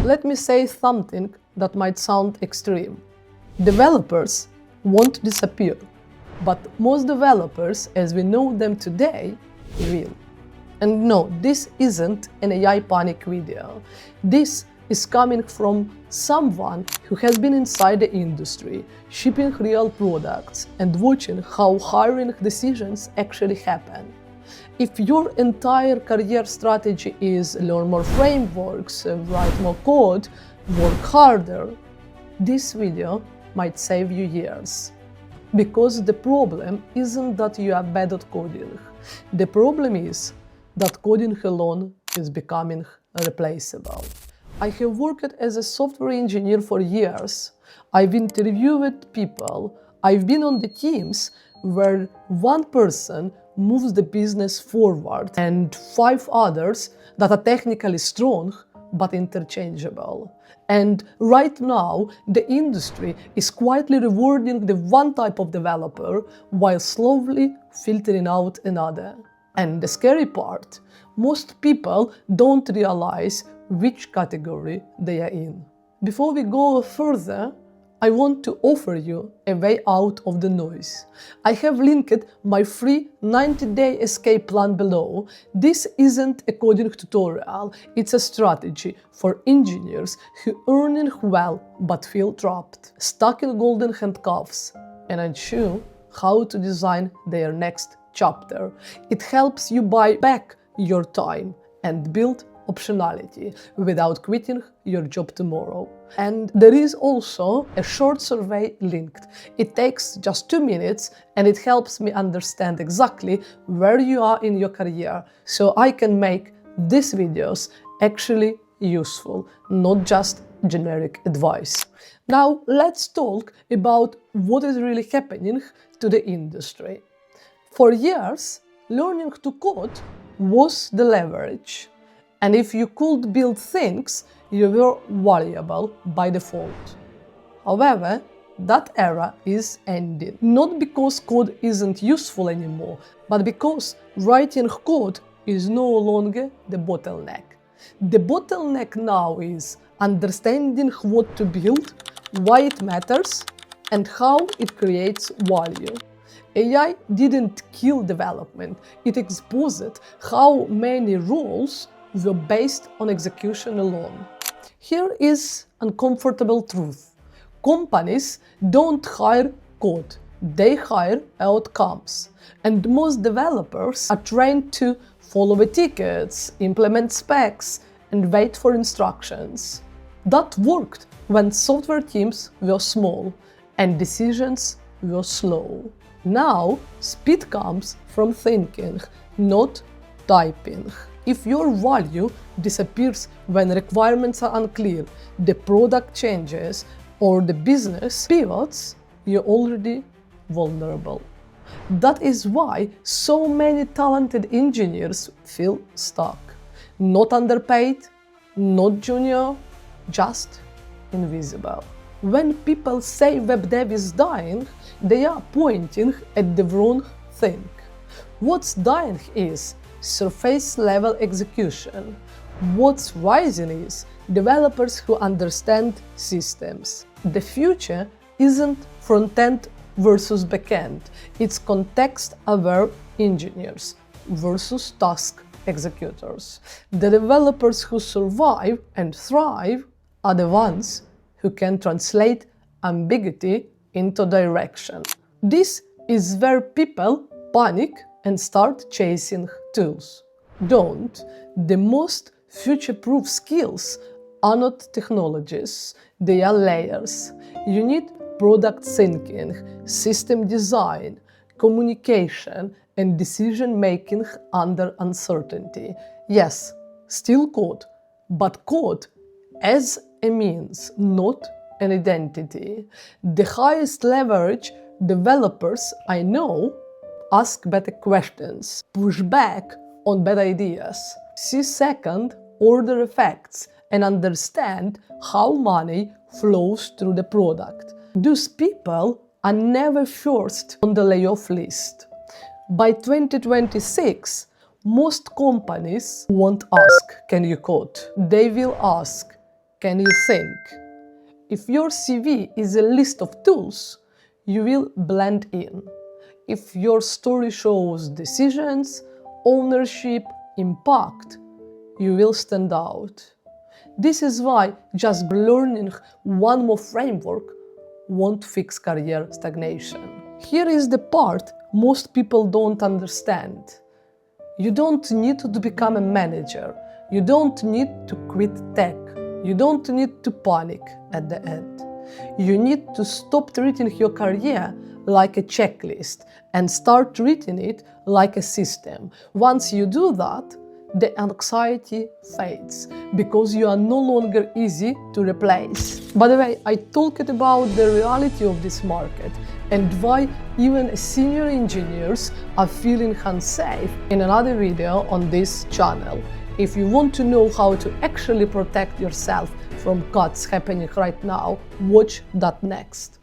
Let me say something that might sound extreme. Developers won't disappear, but most developers, as we know them today, will. And no, this isn't an AI panic video. This is coming from someone who has been inside the industry, shipping real products and watching how hiring decisions actually happen. If your entire career strategy is learn more frameworks, write more code, work harder, this video might save you years. Because the problem isn't that you are bad at coding. The problem is that coding alone is becoming replaceable. I have worked as a software engineer for years. I've interviewed people. I've been on the teams where one person moves the business forward and 5 others that are technically strong but interchangeable. And right now, the industry is quietly rewarding the one type of developer while slowly filtering out another. And the scary part, most people don't realize which category they are in. Before we go further, I want to offer you a way out of the noise. I have linked my free 90-day escape plan below. This isn't a coding tutorial, it's a strategy for engineers who earn well but feel trapped, stuck in golden handcuffs, and unsure how to design their next chapter. It helps you buy back your time and build optionality without quitting your job tomorrow. And there is also a short survey linked. It takes just 2 minutes and it helps me understand exactly where you are in your career, so I can make these videos actually useful, not just generic advice. Now let's talk about what is really happening to the industry. For years, learning to code was the leverage. And if you could build things, you were valuable by default. However, that era is ending. Not because code isn't useful anymore, but because writing code is no longer the bottleneck. The bottleneck now is understanding what to build, why it matters, and how it creates value. AI didn't kill development, it exposed how many roles were based on execution alone. Here is uncomfortable truth. Companies don't hire code, they hire outcomes. And most developers are trained to follow the tickets, implement specs, and wait for instructions. That worked when software teams were small and decisions were slow. Now, speed comes from thinking, not typing. If your value disappears when requirements are unclear, the product changes, or the business pivots, you're already vulnerable. That is why so many talented engineers feel stuck. Not underpaid, not junior, just invisible. When people say web dev is dying, they are pointing at the wrong thing. What's dying is surface-level execution. What's rising is developers who understand systems. The future isn't front-end versus back-end, it's context-aware engineers versus task executors. The developers who survive and thrive are the ones who can translate ambiguity into direction. This is where people panic and start chasing tools. Don't. The most future-proof skills are not technologies, they are layers. You need product thinking, system design, communication, and decision-making under uncertainty. Yes, still code, but code as a means, not an identity. The highest leverage developers I know ask better questions, push back on bad ideas, see second-order effects, and understand how money flows through the product. Those people are never first on the layoff list. By 2026, most companies won't ask, "Can you code?" They will ask, Can you think? If your CV is a list of tools, you will blend in. If your story shows decisions, ownership, impact, you will stand out. This is why just learning one more framework won't fix career stagnation. Here is the part most people don't understand. You don't need to become a manager. You don't need to quit tech. You don't need to panic at the end. You need to stop treating your career like a checklist and start treating it like a system. Once you do that, the anxiety fades because you are no longer easy to replace. By the way, I talked about the reality of this market and why even senior engineers are feeling unsafe in another video on this channel. If you want to know how to actually protect yourself from cuts happening right now, watch that next.